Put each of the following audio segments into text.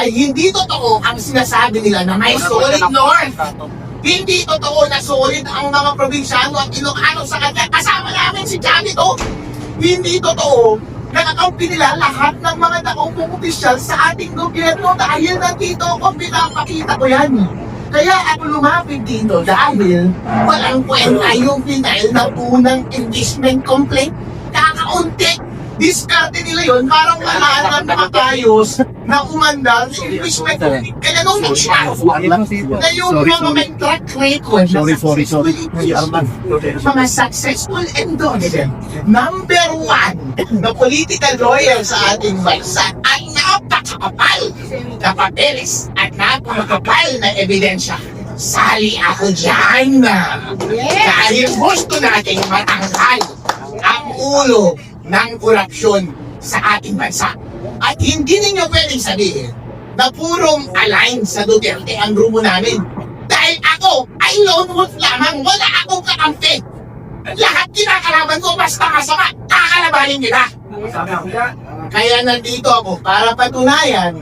Dahil hindi totoo ang sinasabi nila na may solid north. Hindi totoo na solid ang mga probinsyano at Ilocano sa kanya. Kasama namin si Janito. Hindi totoo na kakampi nila lahat ng mga nakupong opisyal sa ating gobyerno dahil nandito ako, pinapakita ko yan. Kaya ako lumapit dito dahil walang kwenta yung final na unang impeachment complaint. Kakaunti. Diskarte nila yun, parang wala nang makayos na umandar sa impeachment complaint. Kaya nung siya na yung mga may track record na mga successful endorsement. Number one na political lawyer sa ating bansa ay napakakapal na papeles at napakakapal na ebidensya. Sali ako dyan na dahil gusto nating matanggal ang ulo ng korupsyon sa ating bansa. At hindi ninyo pwedeng sabihin na purong align sa Duterte ang grupo namin. Dahil ako ay lone wolf lamang, wala akong kakampi. Lahat kinakalaban ko basta masama, kakalabanin nila. Kaya nandito ako para patunayan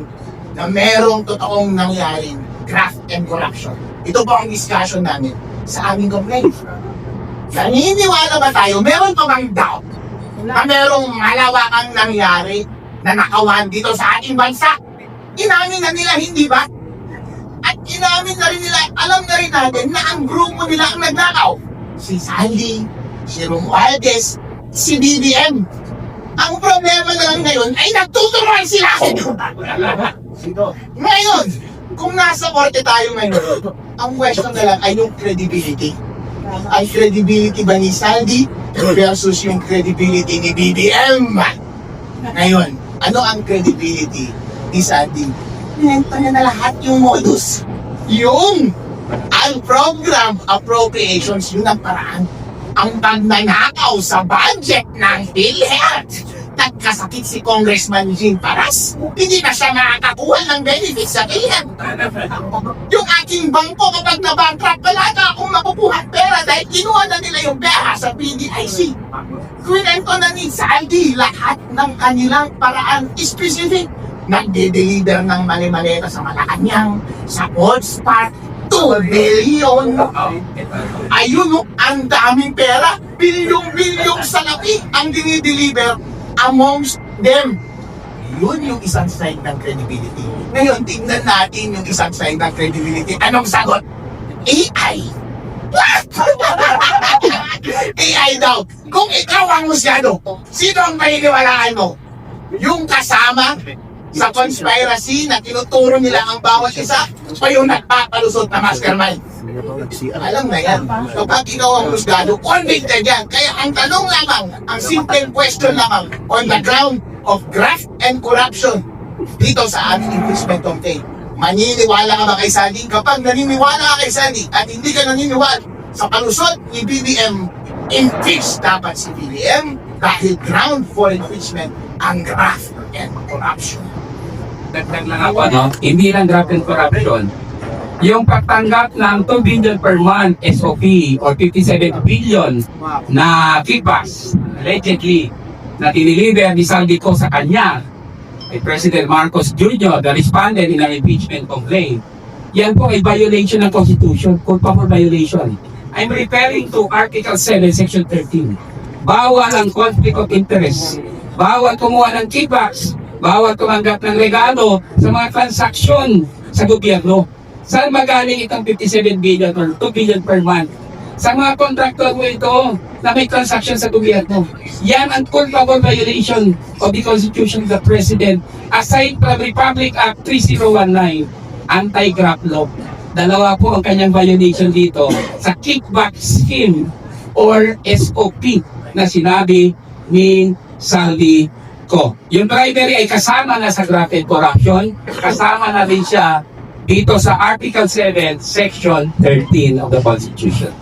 na merong totoong nangyaring graft and corruption. Ito po ang discussion namin sa aming complaint. Naniniwala ba tayo, meron pa bang doubt na merong malawakang nangyari na nakawan dito sa ating bansa? Inamin na nila, hindi ba? At inamin na rin nila, alam na rin natin na ang grupo nila ang nagnakaw. Si Sandy, si Romualdez, si BBM. Ang problema na lang ngayon ay nagtuturuan sila. Ngayon, kung nasa korte tayo ngayon, ang question na lang ay yung credibility. Ang credibility ba ni Sandy versus yung credibility ni BBM? Ngayon, ano ang credibility ni Sandy? Nento niya na lahat yung modus. Yung ang program appropriations, yun ang paraan. Ang pagnanakaw sa budget ng PhilHealth. Nagkasakit si Congressman Jean Paras. Hindi na siya makakakuha ng benefits sa PhilHealth. Yung aking bangko kapag na-bankrupt, wala na akong makukuha pera dahil kinuha na nila yung pera sa PDIC. Kwento na ni Sandy lahat ng kanilang paraan specific. Nagde-deliver ng mali-maleta sa Malacanang, sa Coldspot, 2 billion. Ayun, ang daming pera. Bilyong-bilyong salapi ang dinideliver amongst them. Yun yung isang sign ng credibility. Ngayon, tingnan natin yung isang sign ng credibility. Anong sagot? AI. AI daw. Kung ikaw ang musyado, sino ang mahiniwalaan mo? Yung kasama sa conspiracy na tinuturo nila ang bawat isa o yung nagpapalusot na mastermind? Alam na yan. Kapag ikaw ang musgado, convicted yan. Kaya ang tanong lamang, ang simple question lamang, on the ground of graft and corruption dito sa aming impeachment complaint, maniniwala ka ba kay Sandy? Kapag naniniwala ka kay Sandy at hindi ka naniniwala sa palusot ni BBM, impeach dapat si BBM dahil ground for impeachment ang graft and corruption. Dagdag lang ako, no? Hindi lang graft and corruption. Yung pagtanggap ng 2 billion per month SOP or 57 billion na kickbacks, allegedly, na tiniliver ni Sandy ko sa kanya, kay President Marcos Jr., the respondent in an impeachment complaint, yan po ay violation ng Constitution, culpable violation. I'm referring to Article 7, Section 13. Bawal ang conflict of interest. Bawal kumuha ng kickbacks. Bawal tumanggap ng regalo sa mga transaksyon sa gobyerno. Saan magaling itong 57 billion or 2 billion per month? Sa mga contractor mo ito na may transaction sa gobyerno. Yan ang culpable violation of the Constitution of the President aside from Republic Act 3019, anti-graft law. Dalawa po ang kanyang violation dito sa kickback scheme or SOP na sinabi ni Sandy ko. Yung bribery ay kasama na sa graft and corruption, kasama na rin siya dito sa Article 7, Section 13 of the Constitution.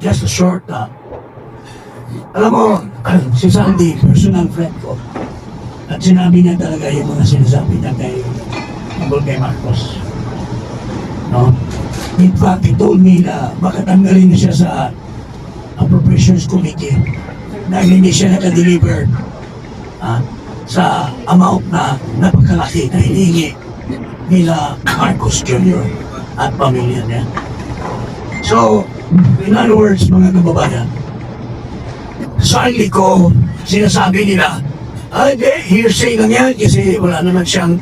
Just a short alam mo, si Sandy, personal friend ko. At sinabi niya talaga yung mga sinasabi niya kay Marcos. No? In fact, he told me na baka tanggalin niya siya sa Appropriations Committee dahil hindi siya nakadeliver sa amount na napakalaki na hinihingi nila Marcos Jr. at pamilya niya. So, in other words, mga kababayan, sa ko, sinasabi nila, di, hearsay lang yan kasi wala naman siyang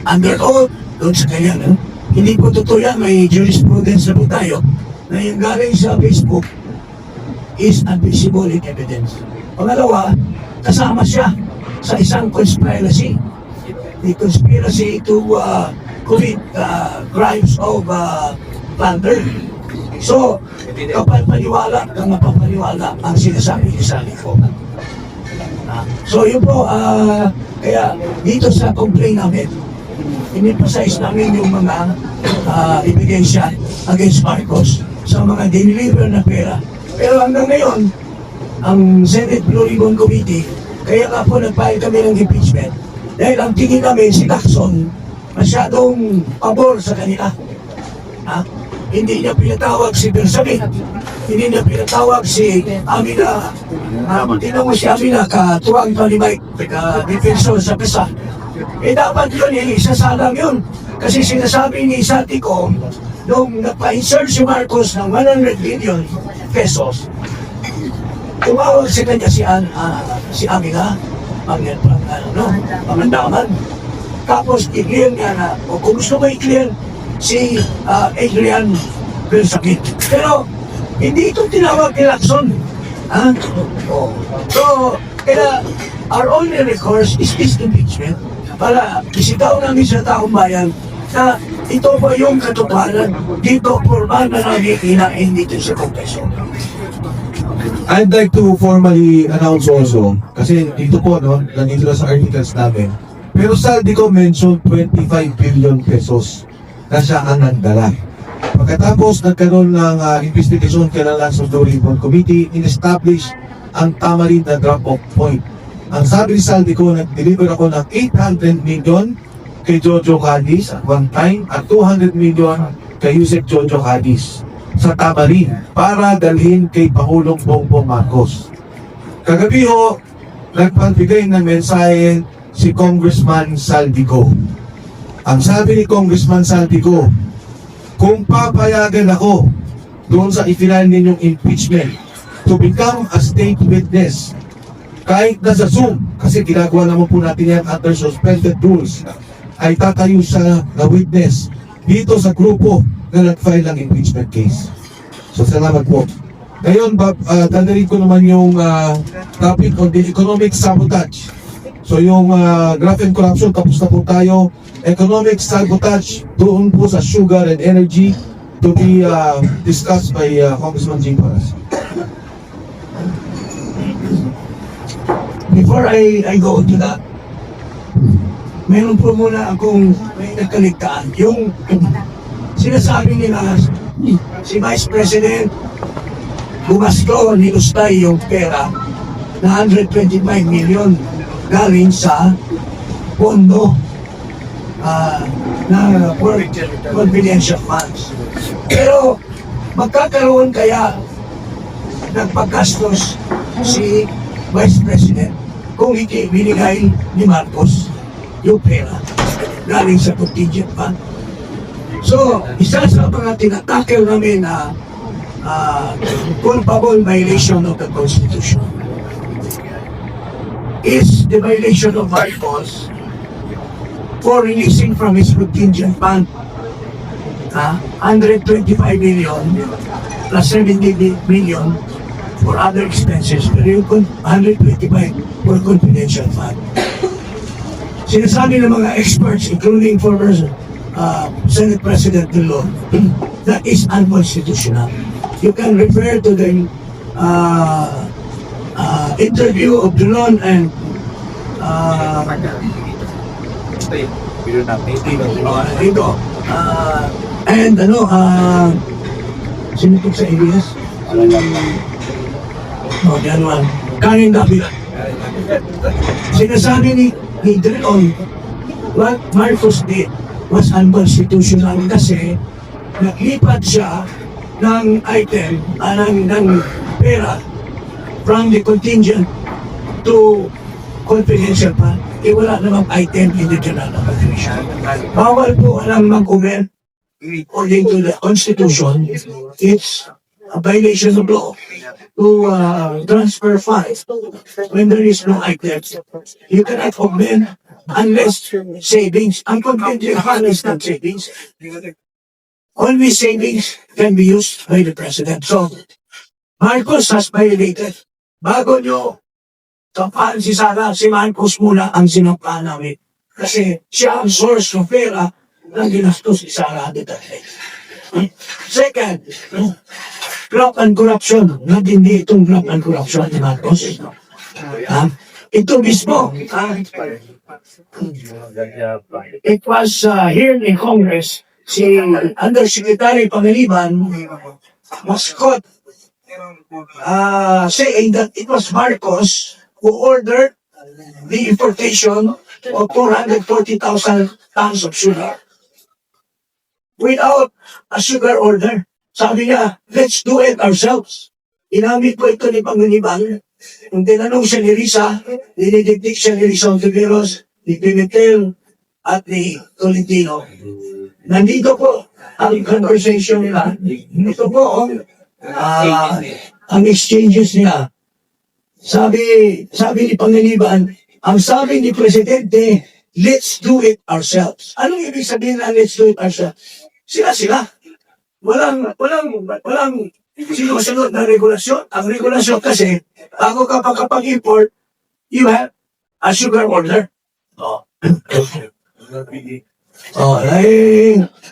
under oath doon sa kanya. No? Hindi po totoo yan, may jurisprudence na po tayo na yung galing sa Facebook is admissible in evidence. Pangalawa, kasama siya sa isang conspiracy. The conspiracy to commit crimes of plunder. So, kapag paniwala, kang mapapaniwala ang sinasabi ni Sally ko. So, yun po, kaya dito sa complaint namin, in-emphasize namin yung mga ebidensya against Marcos sa mga diniliver na pera. Pero hanggang ngayon, ang Senate Blue Ribbon Committee, kaya nga po nag-file kami ng impeachment dahil ang tingin namin si Lacson masyadong pabor sa kanila. Hindi niya pinatawag si Bersamin, hindi niya pinatawag si Amina, tinawag si Amina katuwang palimay, ka-defensor sa PESA. Dapat yun, isasalang yun. Kasi sinasabi ni Satico, nung nagpa-insert si Marcos ng 100 billion pesos, tumawag sa kanya si Amina, pamandaman. Tapos i-clear niya na, o kung gusto mo i-clear, si Adrian Belsamin. Pero hindi ito tinawag ni Lacson. So, kaya our only recourse is this impeachment para isitaw namin sa taong bayan na ito ba yung katotohanan dito formal na nakikinain dito sa Kongreso. I'd like to formally announce also, kasi dito po, no, nandito na sa articles namin, pero Saldi ko mentioned 25 billion pesos na siya ang nagdala. Pagkatapos nagkaroon ng investigation kailangan sa Blue Ribbon Committee, in-establish ang tama rin na drop-off point. Ang sabi ni Saldi ko, nag-deliver ako ng 800 million kay Jojo Cadiz at one time at 200 million kay Yusek Jojo Cadiz sa Tamarin para dalhin kay Pangulong Bongbong Marcos. Kagabi ho, nagpagbigay ng mensahe si Congressman Saldico. Ang sabi ni Congressman Saldico, kung papayagan ako doon sa i-file ninyong impeachment to become a state witness, kahit na sa Zoom, kasi ginagawa naman po natin yan under suspended rules, ay tatayo siya na witness dito sa grupo na nag-file ng impeachment case. So salamat po. Ngayon, dadalhin ko naman yung topic on the economic sabotage. So yung graft and corruption, tapos na po tayo. Economic sabotage doon po sa sugar and energy to be discussed by Congressman Jing Paras. Before I go to that, meron po muna akong may nakaligtaan. Yung sinasabi nila, si Vice President bumasto, nilustay yung pera na 125 million galing sa pondo na confidential funds. Pero magkakaroon kaya nagpaggastos si Vice President kung hindi binigay ni Marcos yung pera galing sa contingent fund. So, isa sa mga tinatakel namin na culpable violation of the Constitution is the violation of Marcos for releasing from his contingent fund 125 million plus 70 million for other expenses, pero yung 125 for confidential fund. Sinasabi ng mga experts, including former Senate President Dilo, that is unconstitutional. You can refer to the interview of Dulon and sino ito sa ABS? Kanin David. Sinasabi ni Drilon, what Marcos did was unconstitutional kasi naglipat siya ng item, ng pera from the contingent to confidential pa, wala namang item in the Journal of Constitution. Bawal po alang mag-comment according to the Constitution. It's a violation of law to transfer funds when there is no item. You cannot comment unless savings. Ang confidential fund is not savings. Only savings can be used by the President. So, Marcos has violated. Bago nyo kapaan si Sara, si Marcos muna ang sinampa namin. Kasi siya ang source of pera na ginastos si Sara Duterte. Second, graft and corruption. Hindi itong graft and corruption ni Marcos. Ito mismo. It was here in Congress, si Undersecretary Pangiliban was caught saying that it was Marcos who ordered the importation of 440,000 tons of sugar without a sugar order. Sabi niya, let's do it ourselves. Inamit po ito ni Pangiliban. Kung tinanong siya ni Risa, dinidikdik siya ni Risa Ontiveros, ni Pimentel, at ni Tolentino. Nandito po ang conversation nila. Ito po, ang exchanges nila. Sabi ni Pangiliban, ang sabi ni Presidente, let's do it ourselves. Anong ibig sabihin na let's do it ourselves? Sila. Walang sinusunod na regulasyon. Ang regulasyon kasi, bago ka pakapag-import, you have a sugar order.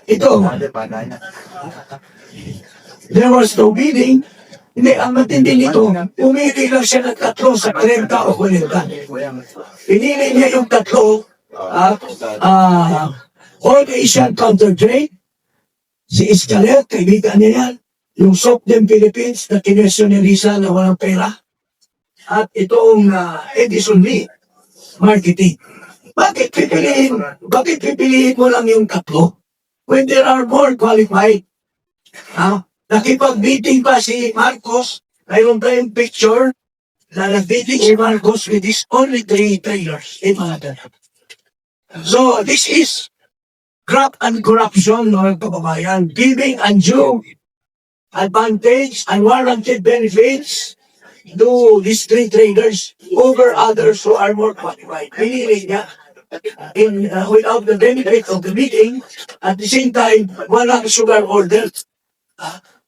Ito. There was no bidding. Hindi, ang matindi nito, umili lang siya ng 3 sa 30 o 40. Pinili niya yung 3, All Asian Counter-Trade, si Escalet, kaibigan niya yan, yung Sopdem Philippines na kinesyo ni Risa na walang pera, at itong Edison Lee, marketing. Bakit pipiliin mo lang yung 3? When there are more qualified. Nakipag-meeting pa si Marcos, mayroon tayong picture na nag-meeting si Marcos with his only 3 trailers. So, this is graft and corruption, mga kababayan, giving undue advantage and warranted benefits to these 3 traders over others who are more qualified. Pinili niya without the benefit of the meeting, at the same time, walang sugar order.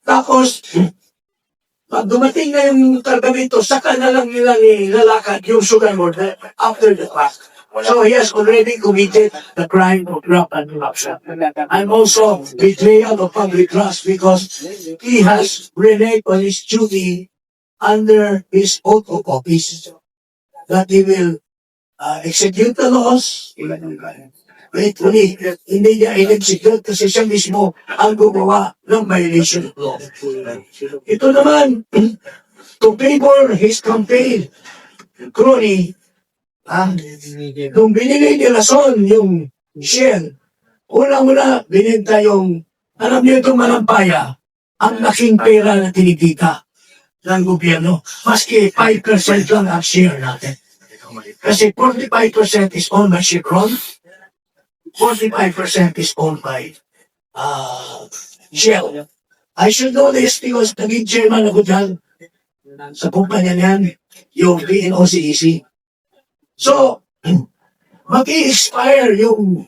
Tapos, pag dumating na yung kargamento, saka na lang nila nilalakad yung sugar order after the fact. So he has already committed the crime of graft and corruption. And also betrayal of public trust because he has reneged on his duty under his oath of office that he will execute the laws. Faithfully, hindi niya in-execute kasi siya mismo ang gumawa ng violation of law. Ito naman, to favor his campaign, crony, nung binili ni Rason yung Shell, unang-una, binenta yung, alam niyo itong Manampaya, ang laking pera na tinikita ng gobyerno. Maski 5% lang ang share natin. Kasi 45% is owned by Chevron, 45% is owned by Shell. I should know this because naging chairman ako dyan sa kumpanya niyan, yung PNOCEC. So, mag-i-expire yung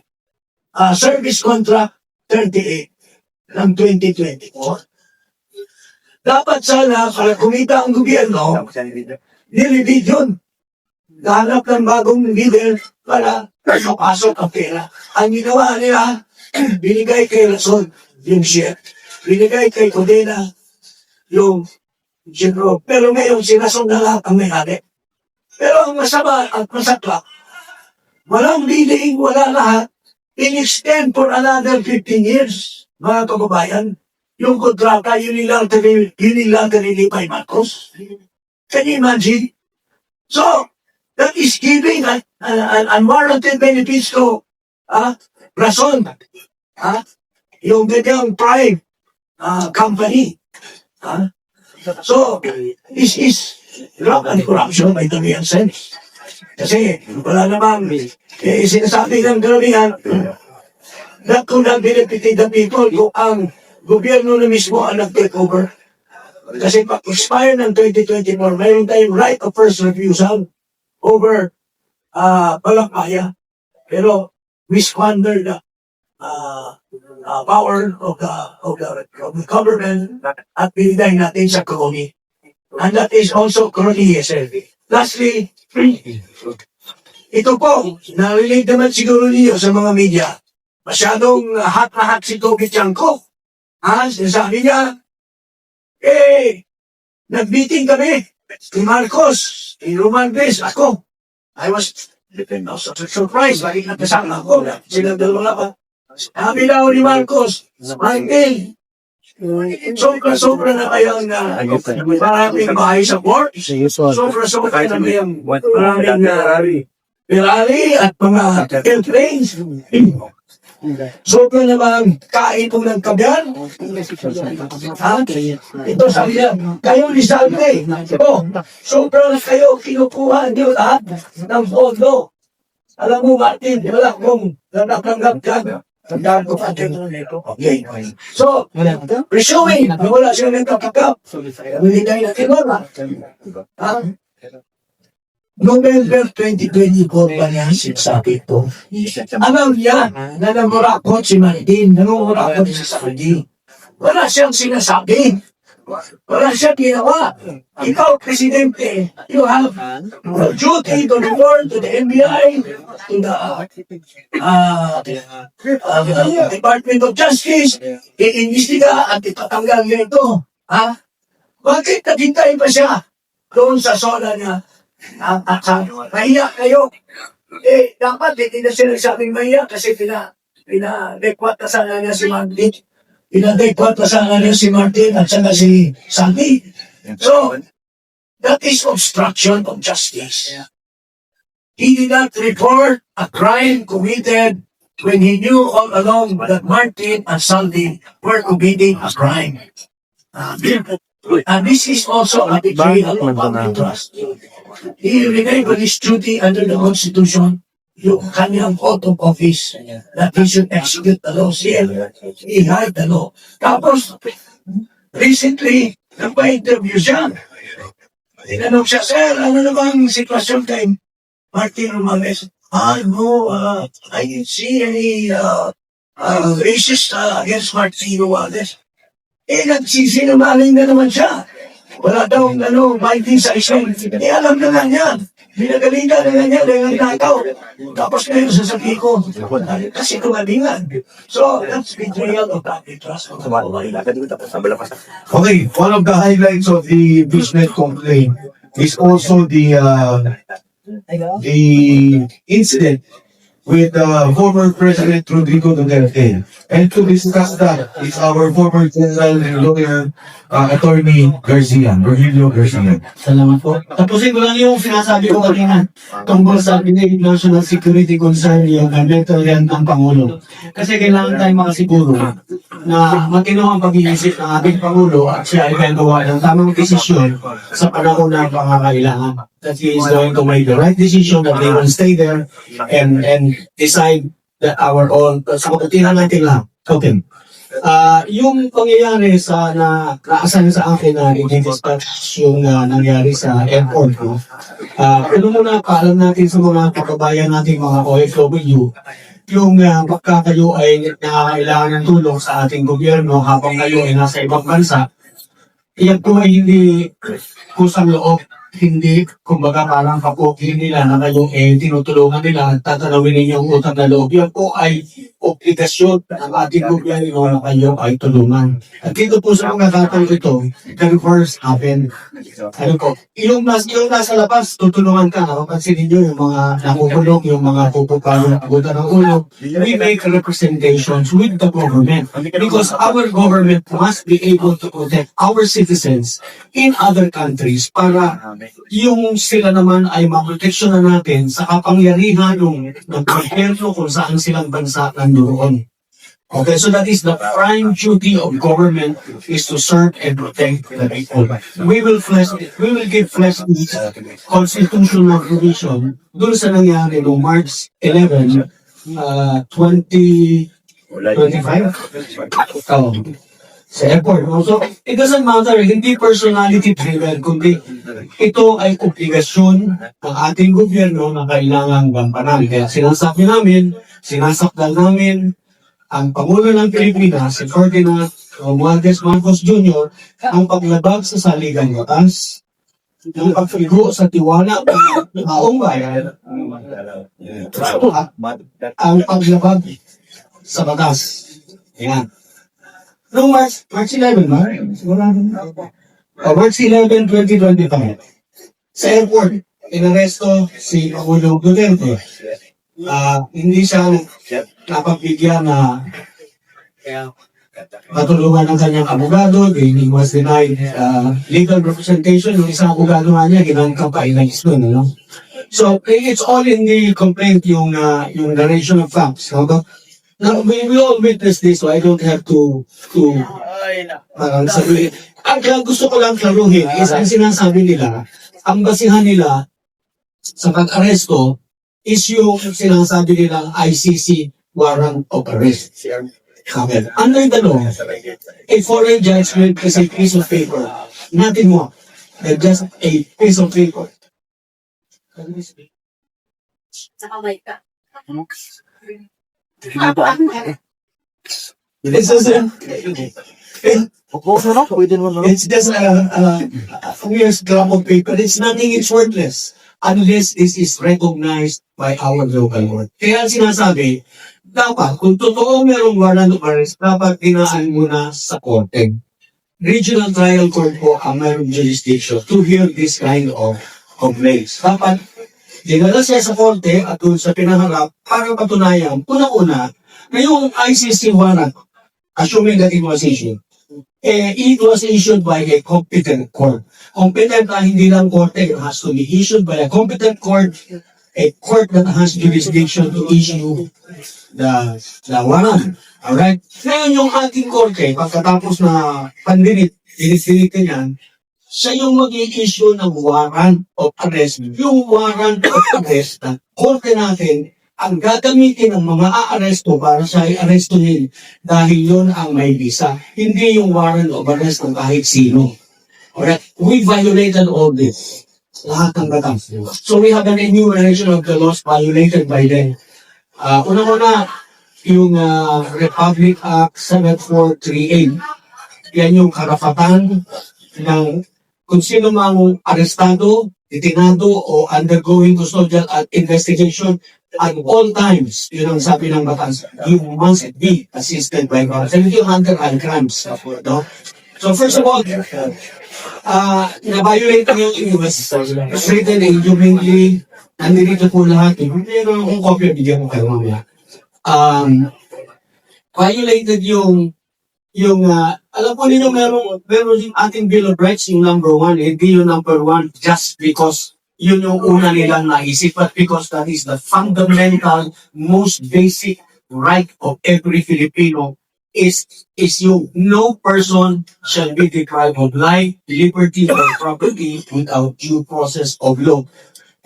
service contract 38 ng 2024. Dapat sana, para kumita ang gobyerno, nilibid yun. Gahanap ng bagong leader para mapasok ang pera. Ang ginawa nila, binigay kay Rason yung share. Binigay kay Codena yung General. Pero ngayon, si Rason na lahat ang may-ari. Pero ang masama at masakla, walang bidding, wala lahat. In-extend for another 15 years, mga kababayan, yung kontrata, unilaterally by Marcos. Can you imagine? So, that is giving an unwarranted benefits to Rason. Yung ganyang prime company. So, this is Drug and corruption by the real sense. Kasi wala namang sinasabi ng karamihan na kung nag-benefited the people kung ang gobyerno na mismo ang nag-take over. Kasi pag-expire ng 2024, mayroon tayong right of first refusal over Palakaya. Pero we squander the power of the government at binigay natin sa crony. And that is also crony SLV. Lastly, ito po, narinig naman siguro niyo sa mga media, masyadong hot na hot si Toby Tiangco. Sinasabi niya, nag-meeting kami ni Marcos, ni Romandes, ako. I was surprised, bakit nakasama ako, silang dalawa pa. Sabi daw ni Marcos, Michael, sobra-sobra na kayang maraming bahay sa port, sobra-sobra na kayang maraming Ferrari at mga airplanes. Sobra naman kain po ng kabyan. Ito sabi niya, kayo ni Salve, sobra na kayo kinukuha niyo lahat ng pondo. Alam mo Martin, wala kong nanatanggap ka. Tandaan ko pa din. Okay. So, presuming na wala siya nagkakakap, binigay natin wala. November 2024 pa niya sinasabi ito. Alam niya na nangurakot si Martin, nangurakot si Saldi. Wala siyang sinasabi. Wala siyang ginawa. Ikaw, Presidente, you have a duty to report to the NBI, to the Department of Justice, i-investiga at itatanggal niya ito. Bakit naghintay pa siya doon sa zona niya? Mahiya kayo. Dapat hindi na sila sabing mahiya kasi pina-dekwat na sana niya si Martin. Pina-dekwat na sana niya si Martin at saka si Sandy. So, that is obstruction of justice. He did not report a crime committed when he knew all along that Martin and Sandy were committing a crime. And this is also a betrayal of public trust. He reneged on his duty under the Constitution, yung kanyang oath of office, that he should execute the law. He had the law. Tapos, recently, nagpa-interview siya. Tinanong siya, sir, ano namang sitwasyon kay Martin Romales? No, I didn't see any racist against Martin Romales. Nagsisinungaling na naman siya. Wala daw, binding sa isang. Alam na nga niya. Binagalitan na nga niya dahil nakaw. Tapos ngayon sasabihin ko, kasi tumalingan. So, that's betrayal of public trust. Okay, one of the highlights of the Bushnet complaint is also the incident with former President Rodrigo Duterte. And to discuss that is our former general lawyer, attorney Garcia, Virgilio Garcia. Salamat po. Tapusin ko lang yung sinasabi ko kanina tungkol sa national security concern yung mental health ng Pangulo. Kasi kailangan tayong makasiguro na matino ang pag-iisip ng ating Pangulo at siya ay gagawa ng tamang desisyon sa panahon ng pangangailangan. That he is going to make the right decision, that they will stay there and decide that our own, sa kaputihan natin lang. Okay. Yung pangyayari sa naasan sa akin na i-dispatch yung nangyari sa airport ko, ano muna paalam natin sa mga kababayan natin, mga OFW, yung baka kayo ay nakakailangan ng tulong sa ating gobyerno habang kayo ay nasa ibang bansa, iyan po ay hindi kusang loob, hindi, kumbaga parang kapokin nila na kayo tinutulungan nila at tatanawin ninyo ang utang na loob. Yan po ay obligasyon ng ating gobyerno na kayo ay tulungan. At dito po sa mga tatang ito, the reverse happened. Ano po, yung nasa labas, tutulungan ka. Napapansin ninyo yung mga nakukulong, yung mga pupupalo, pupunta ng ulo. We make representations with the government because our government must be able to protect our citizens in other countries para yung sila naman ay maproteksyon na natin sa kapangyarihan ng gobyerno kung saan silang bansa nandoon. Okay, so that is the prime duty of government is to serve and protect the people. We will give flesh each constitutional provision dun sa nangyari noong March 11, 2025. Oh, sa airport. So, it doesn't matter, hindi personality driven, kundi ito ay obligasyon ng ating gobyerno na kailangang gampanan. Kaya sinasakdal namin ang Pangulo ng Pilipinas, si Ferdinand Romualdez Marcos Jr., ang paglabag sa saligang batas, ang pagfigo sa tiwala ng taong bayan, ang paglabag sa batas. Yan. Noong March 11, ba? March 11, 2025, sa airport, inaresto si Pangulo Duterte. Hindi siya napagbigyan na matulungan ng kanyang abogado. He was denied legal representation. Yung isang abogado nga niya, ginangkang pa-inalis doon. Ano? So, it's all in the complaint, yung narration of facts. No? Now, we all witness this, so I don't have to sabihin. Ang gusto ko lang klaruhin is ang sinasabi nila, ang basihan nila sa pag-aresto is yung sinasabi nilang ICC warrant of arrest. Under the law, a foreign judgment is a piece of paper, nothing more than just a piece of paper. It's just a mere scrap of paper. It's nothing, it's worthless unless this is recognized by our local court. Kaya sinasabi, dapat, kung totoo merong warrant of arrest, dapat dinaan muna sa korte. Regional trial court po ang mayroong jurisdiction to hear this kind of complaints. Dapat, dinala siya sa korte at doon sa pinaharap para patunayan, unang-una, na yung ICC warrant, assuming that it was issued, it was issued by a competent court. Competent na hindi lang korte, it has to be issued by a competent court, a court that has jurisdiction to issue the warrant. Alright? Ngayon yung ating korte, pagkatapos na dinit-dinitin yan, siya yung mag-i-issue ng warrant of arrest. Yung warrant of arrest na korte natin, ang gagamitin ng mga aaresto para siya i-arestuhin dahil yun ang may visa. Hindi yung warrant of arrest ng kahit sino. Alright? We violated all this. Lahat ng batas. So we have an enumeration of the laws violated by them. Una-una, yung Republic Act 7438. Yan yung karapatan ng kung sino mang arestado, detinado, o undergoing custodial investigation at all times, yun ang sabi ng batas, you must be assisted by God. So yung under crimes. No? So first of all, na-violate yung US written inhumanly, nandito po lahat. Pero kung kopya, bigyan ko kayo mamaya. Violated yung alam po ninyo, meron yung ating Bill of Rights, yung number 1, hindi yung number 1 just because yun yung una nilang naisip, but because that is the fundamental, most basic right of every Filipino is yung no person shall be deprived of life, liberty, or property without due process of law.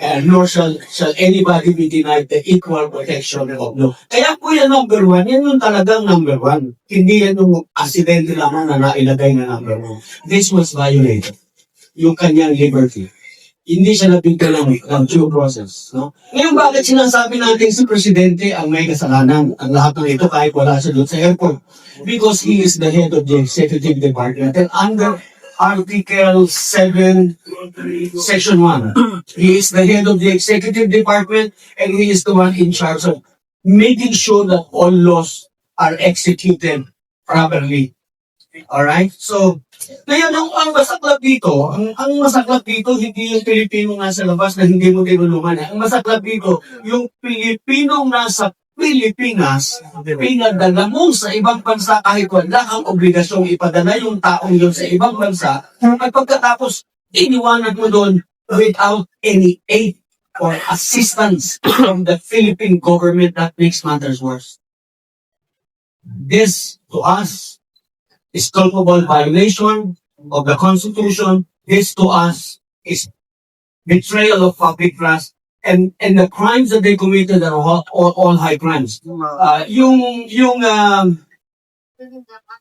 And nor shall anybody be denied the equal protection of law. Kaya po yan number 1, yan yung talagang number 1. Hindi yan yung aksidente lamang na nailagay na number 1. This was violated. Yung kanyang liberty. Hindi siya nabigyan ng due process. No? Ngayon, bakit sinasabi natin si Presidente ang may kasalanan? Ang lahat ng ito kahit wala siya doon sa airport. Because he is the head of the executive department. And under Article 7, Section 1, he is the head of the executive department and he is the one in charge of making sure that all laws are executed properly. Alright? So, ngayon, ang masaklap dito, ang masaklap dito, hindi yung Pilipino nasa labas na hindi mo tinulungan. Ang masaklap dito, yung Pilipino nasa Pilipinas, pinadala mo sa ibang bansa kahit wala kang obligasyong ipadala yung taong yun sa ibang bansa, at pagkatapos, iniwanag mo doon without any aid or assistance from the Philippine government. That makes matters worse. This, to us, is culpable violation of the Constitution. This, to us, is betrayal of public trust. And the crimes that they committed are all high crimes.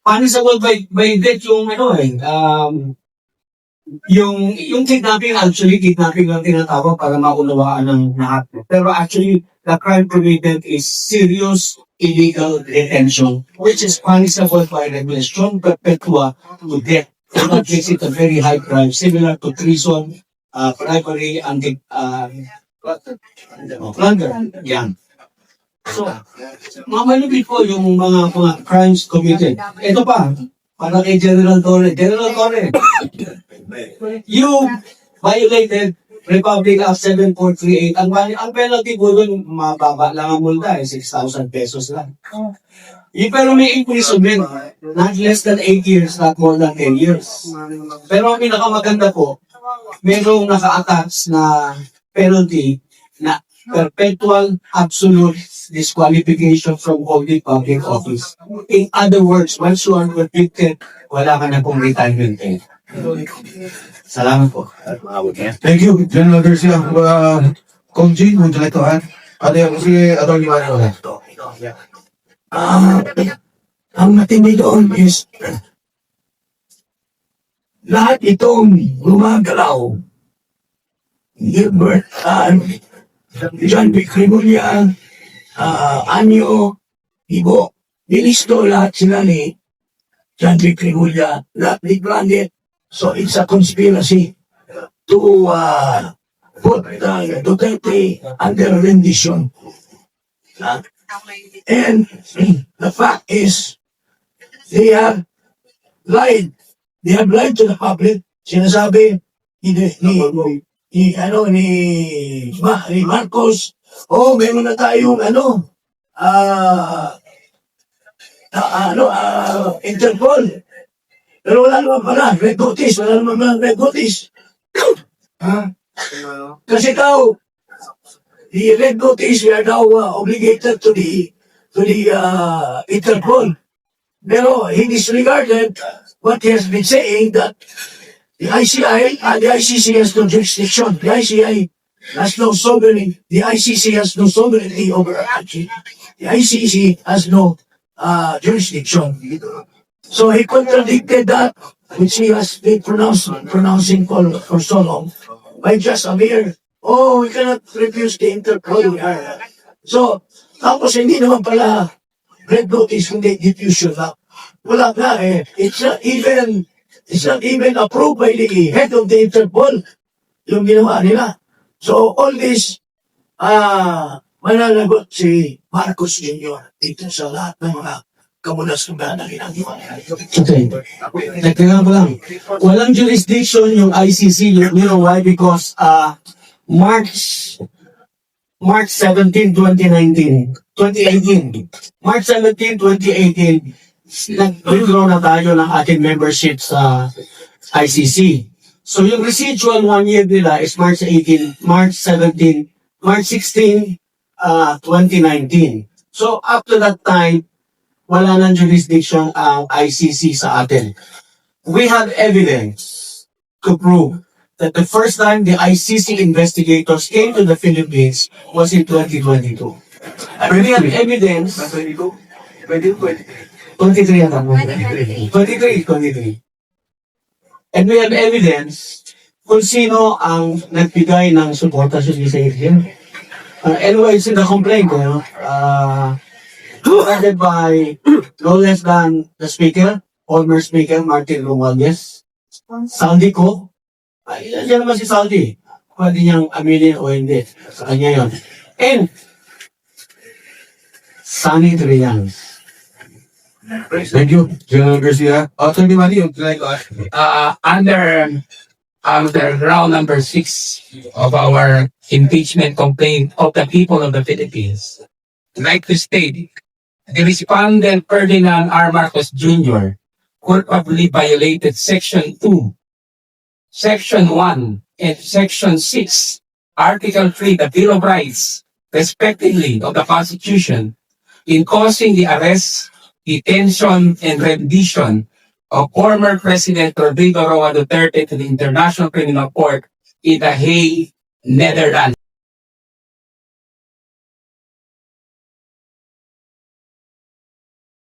Punishable by death yung kidnapping, actually, kidnapping lang tinatawag para maunawaan ng lahat. Pero actually, the crime committed is serious illegal detention, which is punishable by regulation perpetua to death. So that makes it a very high crime, similar to treason, bribery, plunder. Yan. So, mamalupit po yung mga crimes committed. Ito pa, para kay General Torre. General Torre, you violated Republic Act 7438. Ang penalty po doon, mababa lang ang multa, 6,000 pesos lang. Pero may imprisonment, not less than 8 years, not more than 10 years. Pero ang pinakamaganda po, merong naka-attach na penalty na perpetual absolute disqualification from holding public office. In other words, once you are convicted, wala ka na pong retirement pay. Salamat po. Thank you, General Garcia. Kung Jean, would you like to add? Ano yung si Atty. Manuel? Ang matindi doon is lahat itong gumagalaw. Gilbert, John B. Crimolia, Anyo, Ibo, nilisto lahat sila ni John B. Crimolia, lahat ni Grandet. So it's a conspiracy to put Duterte under rendition. And the fact is, they have lied. They have lied to the public. Sinasabi ni Marcos, meron na tayong Interpol. Pero wala naman pala, red notice, wala naman pala red notice. Kasi the red notice, we are now obligated to the Interpol. Pero he disregarded what he has been saying that the ICI and the ICC has no jurisdiction. The ICI has no sovereignty. The ICC has no sovereignty over action. The ICC has no jurisdiction. So he contradicted that, which he has been pronouncing for so long, by just a mere, we cannot refuse the Interpol. So, tapos hindi naman pala red notice, kundi diffusion lang. Wala na eh. It's not even approved by the head of the Interpol, yung ginawa nila. So, all this, mananagot si Marcos Jr. dito sa lahat ng mga kamunas-kumbahan na ginagawa. Okay. Nagkaroon ko lang. Walang jurisdiction yung ICC. You know why? Because March 17, 2018, March 17, 2018, nag-withdraw na tayo ng ating membership sa ICC. So yung residual 1 year nila is March 16, 2019. So up to that time, wala nang jurisdiction ang ICC sa atin. We have evidence to prove that the first time the ICC investigators came to the Philippines was in 2022. We have evidence. 23 yata. 23. And we have evidence kung sino ang nagbigay ng suporta sa Israel. Anyway, it's in the complaint. Headed by no less than the Speaker, former Speaker Martin Romualdez, Saldi ko. Yan naman si Saldi. Pwede niyang aminin o hindi. Sa kanya yun. And Sunny Trians. Thank you, General Garcia. Atty. Manny, would you like to add? Under round number 6 of our impeachment complaint of the people of the Philippines, I'd like to state the respondent Ferdinand R. Marcos Jr. culpably violated Section 2, Section 1, and Section 6, Article 3, the Bill of Rights, respectively, of the Constitution, in causing the arrest detention and rendition of former President Rodrigo Roa Duterte to the International Criminal Court in The Hague, Netherlands.